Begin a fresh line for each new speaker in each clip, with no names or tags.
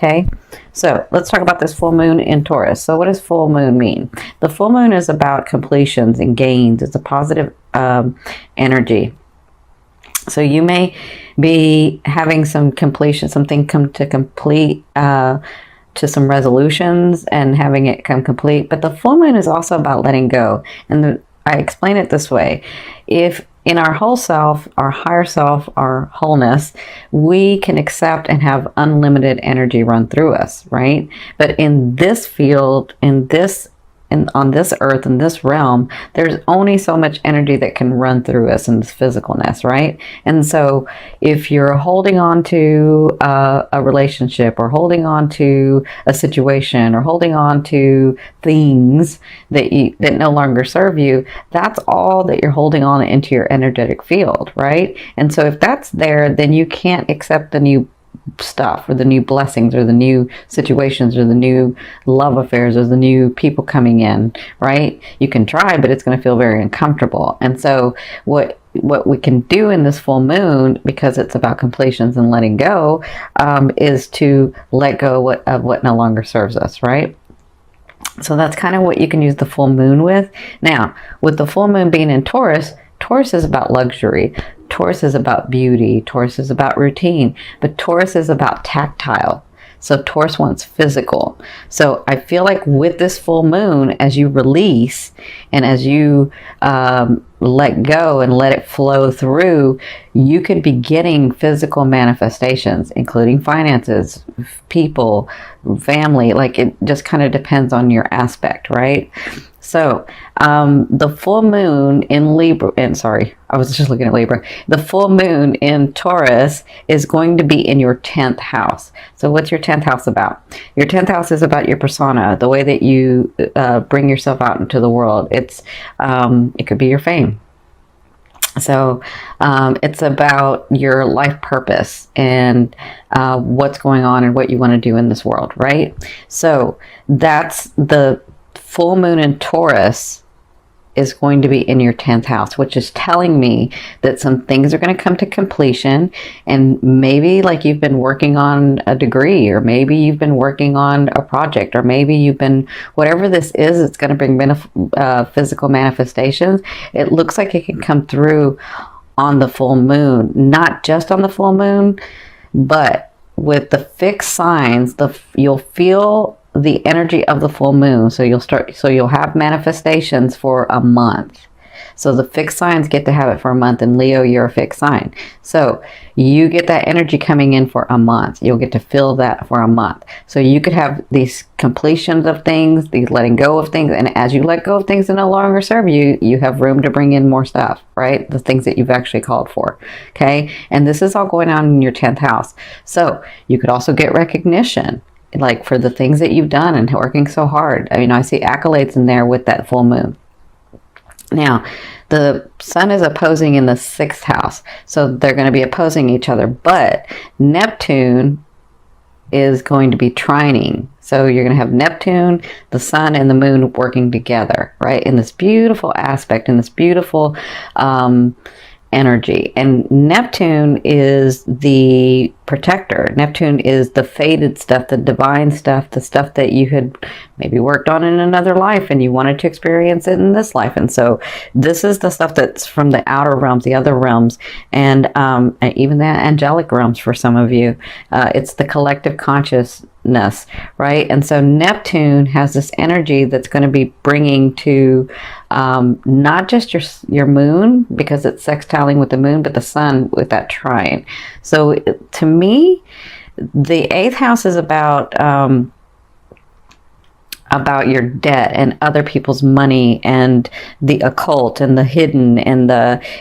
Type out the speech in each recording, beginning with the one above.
Okay, so let's talk about this full moon in Taurus. So what does full moon mean? The full moon is about completions and gains. It's a positive energy. So you may be having some completion, something come to complete, to some resolutions and having it come complete. But the full moon is also about letting go. And I explain it this way. If in our whole self, our higher self, our wholeness, we can accept and have unlimited energy run through us, right? But in this field, on this earth, in this realm, there's only so much energy that can run through us in this physicalness, right? And so if you're holding on to a relationship, or holding on to a situation, or holding on to things that no longer serve you, that's all that you're holding on into your energetic field, right? And so if that's there, then you can't accept the new stuff, or the new blessings, or the new situations, or the new love affairs, or the new people coming in, right? You can try, but it's going to feel very uncomfortable. And so what we can do in this full moon, because it's about completions and letting go, is to let go of what no longer serves us, right? So that's kind of what you can use the full moon with. Now, with the full moon being in Taurus, Taurus is about luxury. Taurus is about beauty. Taurus is about routine. But Taurus is about tactile. So Taurus wants physical. So I feel like with this full moon, as you release and as you let go and let it flow through, you could be getting physical manifestations, including finances, people, family. Like, it just kind of depends on your aspect, right? So the full moon in Libra, and sorry, I was just looking at Libra. The full moon in Taurus is going to be in your 10th house. So what's your 10th house about? Your 10th house is about your persona, the way that you bring yourself out into the world. It could be your fame. So it's about your life purpose and what's going on and what you want to do in this world, right? So that's the full moon in Taurus is going to be in your 10th house, which is telling me that some things are going to come to completion. And maybe like you've been working on a degree, or maybe you've been working on a project, or maybe you've been, whatever this is, it's going to bring physical manifestations. It looks like it can come through on the full moon, not just on the full moon, but with the fixed signs, you'll feel the energy of the full moon. So you'll have manifestations for a month. So the fixed signs get to have it for a month. And Leo, you're a fixed sign. So you get that energy coming in for a month. You'll get to feel that for a month. So you could have these completions of things, these letting go of things. And as you let go of things that no longer serve you, you have room to bring in more stuff, right? The things that you've actually called for. Okay. And this is all going on in your 10th house. So you could also get recognition, like for the things that you've done and working so hard. I mean, I see accolades in there with that full moon. Now, the sun is opposing in the 6th house. So they're going to be opposing each other. But Neptune is going to be trining. So you're going to have Neptune, the sun, and the moon working together, right? In this beautiful aspect, in this beautiful energy. And Neptune is the protector. Neptune is the fated stuff, the divine stuff, the stuff that you had maybe worked on in another life and you wanted to experience it in this life. And so this is the stuff that's from the outer realms, the other realms, and even the angelic realms for some of you. It's the collective consciousness, right? And so Neptune has this energy that's going to be bringing to not just your moon, because it's sextiling with the moon, but the sun with that trine. So to me, the 8th house is about your debt and other people's money and the occult and the hidden, and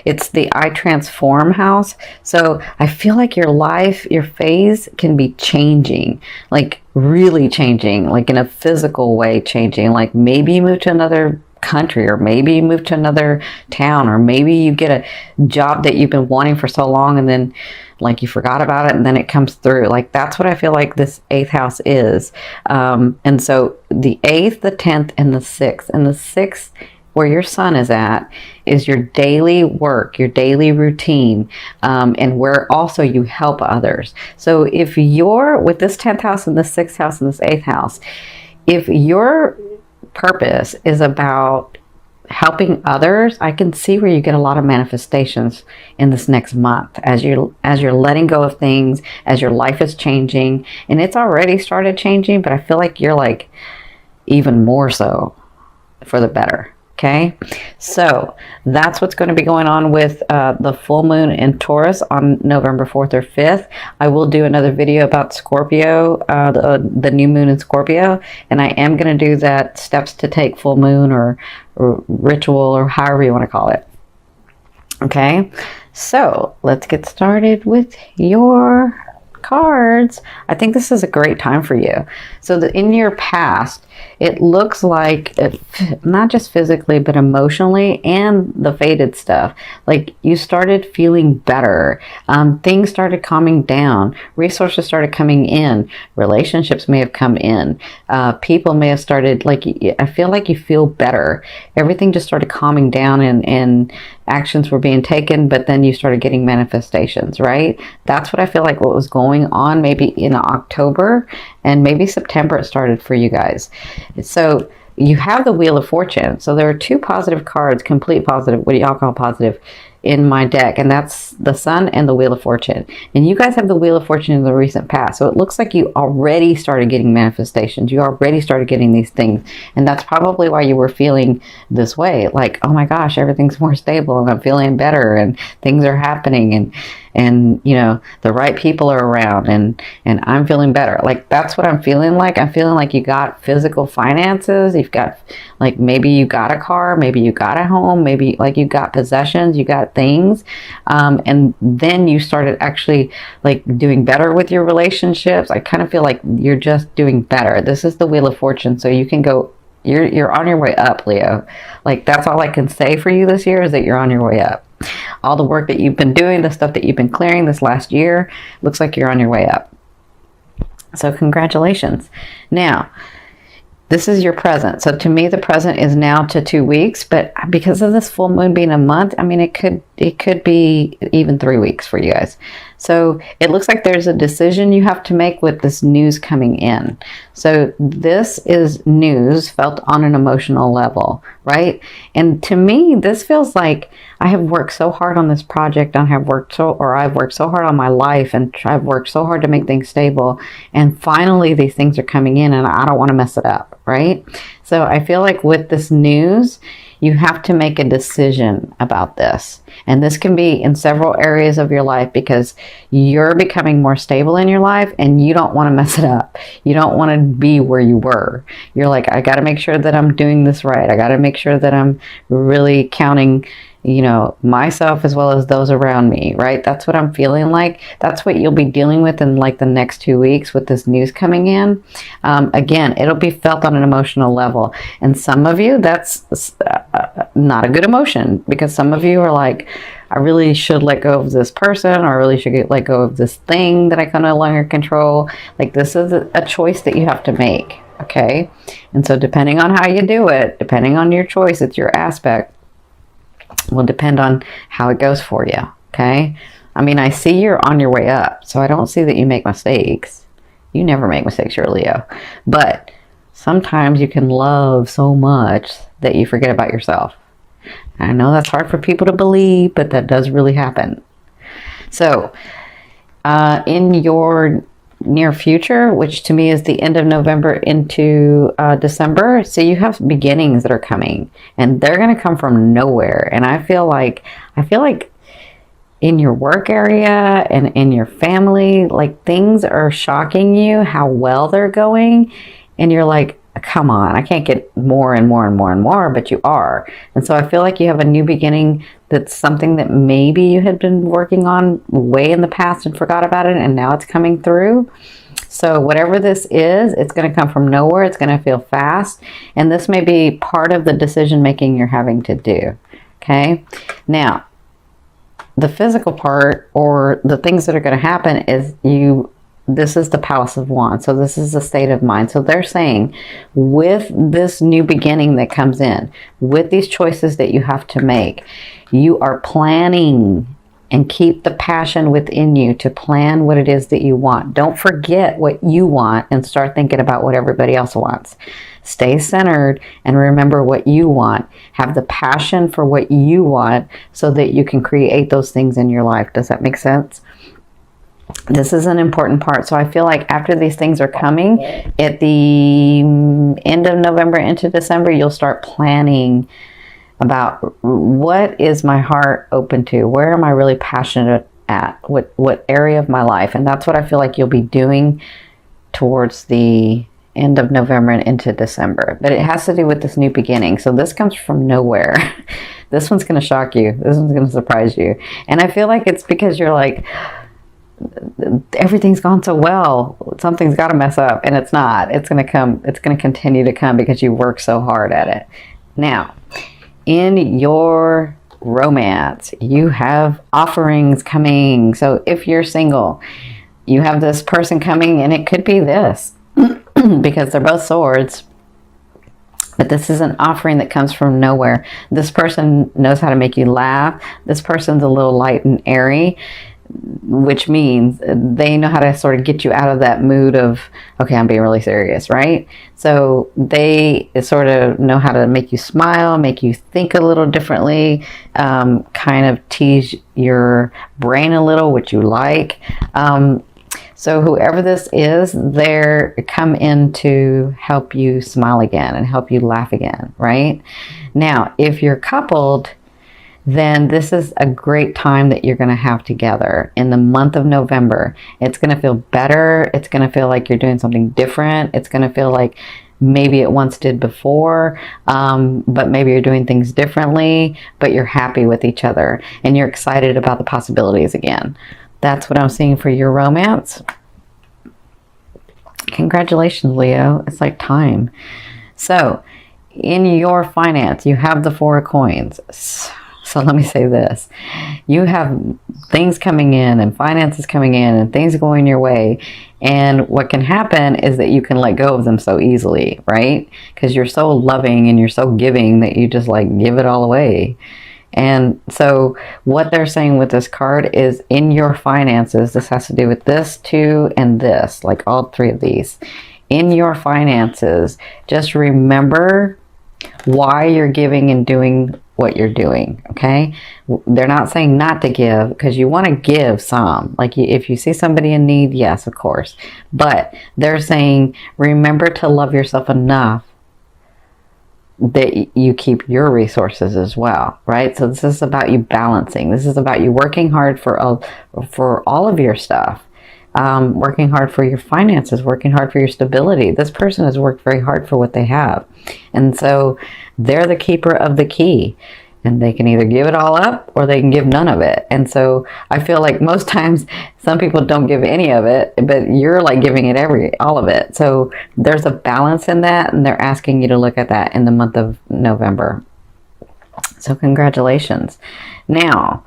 it's the I transform house. So I feel like your life, your phase can be changing, like really changing, like in a physical way changing. Like maybe you move to another country, or maybe you move to another town, or maybe you get a job that you've been wanting for so long and then like you forgot about it and then it comes through. Like that's what I feel like this 8th house is. And so the 8th, the 10th, and the 6th. And the 6th where your sun is at is your daily work, your daily routine, and where also you help others. So if you're with this 10th house and this 6th house and this 8th house, if your purpose is about helping others, I can see where you get a lot of manifestations in this next month as you're letting go of things, as your life is changing. And it's already started changing, but I feel like you're like even more so for the better. Okay, so that's what's going to be going on with the full moon in Taurus on November 4th or 5th. I will do another video about Scorpio, the new moon in Scorpio, and I am going to do that steps to take full moon or ritual or however you want to call it. Okay, so let's get started with your cards. I think this is a great time for you. So in your past, it looks like not just physically but emotionally and the faded stuff, like you started feeling better, things started calming down, resources started coming in, relationships may have come in, people may have started, like, I feel like you feel better, everything just started calming down, and actions were being taken, but then you started getting manifestations, right? That's what I feel like what was going on maybe in October, and maybe September it started for you guys. So you have the Wheel of Fortune. So there are two positive cards, complete positive, what do y'all call positive, in my deck, and that's the Sun and the Wheel of Fortune. And you guys have the Wheel of Fortune in the recent past, so it looks like you already started getting manifestations, you already started getting these things, and that's probably why you were feeling this way, like, oh my gosh, everything's more stable and I'm feeling better and things are happening, and you know, the right people are around, and I'm feeling better. Like, that's what I'm feeling like. I'm feeling like you got physical finances, you've got, like, maybe you got a car, maybe you got a home, maybe like you got possessions, you got things, and then you started actually like doing better with your relationships. I kind of feel like you're just doing better. This is the Wheel of Fortune, so you can go, you're on your way up, Leo. Like, that's all I can say for you this year, is that you're on your way up. All the work that you've been doing, the stuff that you've been clearing this last year, looks like you're on your way up. So congratulations. Now, this is your present. So to me, the present is now to 2 weeks, but because of this full moon being a month, I mean, it could be even 3 weeks for you guys. So it looks like there's a decision you have to make with this news coming in. So this is news felt on an emotional level, right? And to me, this feels like I have worked so hard on this project, I've worked so hard on my life, and I've worked so hard to make things stable, and finally these things are coming in and I don't want to mess it up, right? So I feel like with this news, you have to make a decision about this. And this can be in several areas of your life, because you're becoming more stable in your life and you don't want to mess it up. You don't want to be where you were. You're like, I got to make sure that I'm doing this right. I got to make sure that I'm really counting, you know, myself as well as those around me, right? That's what I'm feeling like. That's what you'll be dealing with in like the next 2 weeks with this news coming in. Again, it'll be felt on an emotional level. And some of you, that's not a good emotion, because some of you are like, I really should let go of this person, or I really should let go of this thing that I can no longer control. Like, this is a choice that you have to make, okay? And so depending on how you do it, depending on your choice, it's your aspect, will depend on how it goes for you, okay? I mean, I see you're on your way up, so I don't see that you make mistakes. You never make mistakes, you're a Leo. But sometimes you can love so much that you forget about yourself. I know that's hard for people to believe, but that does really happen. So, in your near future, which to me is the end of November into December, so you have beginnings that are coming, and they're going to come from nowhere. And I feel like in your work area and in your family, like, things are shocking you how well they're going, and you're like, come on, I can't get more and more and more and more, but you are. And so I feel like you have a new beginning that's something that maybe you had been working on way in the past and forgot about it, and now it's coming through. So whatever this is, it's going to come from nowhere. It's going to feel fast, and this may be part of the decision making you're having to do. Okay, now the physical part, or the things that are going to happen, is you this is the Palace of Wands. So this is a state of mind. So they're saying with this new beginning that comes in, with these choices that you have to make, you are planning, and keep the passion within you to plan what it is that you want. Don't forget what you want and start thinking about what everybody else wants. Stay centered and remember what you want. Have the passion for what you want so that you can create those things in your life. Does that make sense? This is an important part. So I feel like after these things are coming, at the end of November into December, you'll start planning about what is my heart open to? Where am I really passionate at? What area of my life? And that's what I feel like you'll be doing towards the end of November and into December. But it has to do with this new beginning. So this comes from nowhere. This one's going to shock you. This one's going to surprise you. And I feel like it's because you're like, everything's gone so well. Something's got to mess up. And it's not. It's going to come. It's going to continue to come because you work so hard at it. Now, in your romance, you have offerings coming. So if you're single, you have this person coming, and it could be this because they're both swords. But this is an offering that comes from nowhere. This person knows how to make you laugh. This person's a little light and airy, which means they know how to sort of get you out of that mood of, okay, I'm being really serious, right? So they sort of know how to make you smile, make you think a little differently, kind of tease your brain a little, which you like. So whoever this is, they're come in to help you smile again and help you laugh again, right? Now, if you're coupled, then this is a great time that you're going to have together in the month of November. It's going to feel better. It's going to feel like you're doing something different. It's going to feel like maybe it once did before, but maybe you're doing things differently, but you're happy with each other and you're excited about the possibilities again. That's what I'm seeing for your romance. Congratulations, Leo. It's like time. So in your finance, you have the Four of Coins. So let me say this. You have things coming in and finances coming in and things going your way. And what can happen is that you can let go of them so easily, right? Because you're so loving and you're so giving that you just like give it all away. And so what they're saying with this card is in your finances, this has to do with this too and this, like all three of these. In your finances, just remember why you're giving and doing what you're doing, okay? They're not saying not to give because you want to give some. Like if you see somebody in need, yes, of course. But they're saying remember to love yourself enough that you keep your resources as well, right? So this is about you balancing. This is about you working hard for all of your stuff. Working hard for your finances, working hard for your stability. This person has worked very hard for what they have. And so they're the keeper of the key. And they can either give it all up or they can give none of it. And so I feel like most times some people don't give any of it, but you're like giving it all of it. So there's a balance in that, and they're asking you to look at that in the month of November. So congratulations. Now,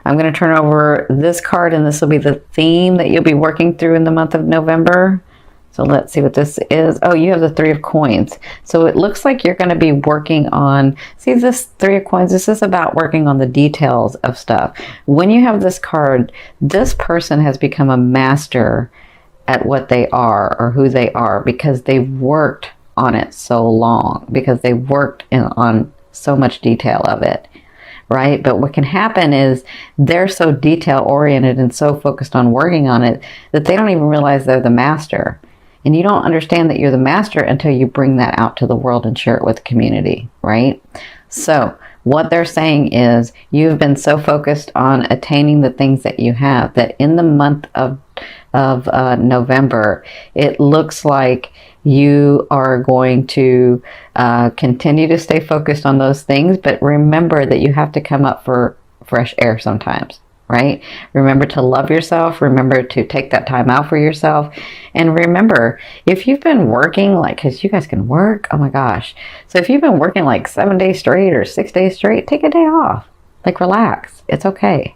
I'm going to turn over this card, and this will be the theme that you'll be working through in the month of November. So let's see what this is. Oh, you have the Three of Coins. So it looks like you're going to be working on, see this Three of Coins, this is about working on the details of stuff. When you have this card, this person has become a master at what they are or who they are because they've worked on it so long, because they worked on so much detail of it. Right? But what can happen is they're so detail oriented and so focused on working on it that they don't even realize they're the master. And you don't understand that you're the master until you bring that out to the world and share it with the community, right? So what they're saying is you've been so focused on attaining the things that you have that in the month of November, it looks like you are going to continue to stay focused on those things, but remember that you have to come up for fresh air sometimes, right? Remember to love yourself. Remember to take that time out for yourself. And remember, if you've been working, like, because you guys can work, oh my gosh. So if you've been working like 7 days straight or 6 days straight, take a day off. Like, relax. It's okay.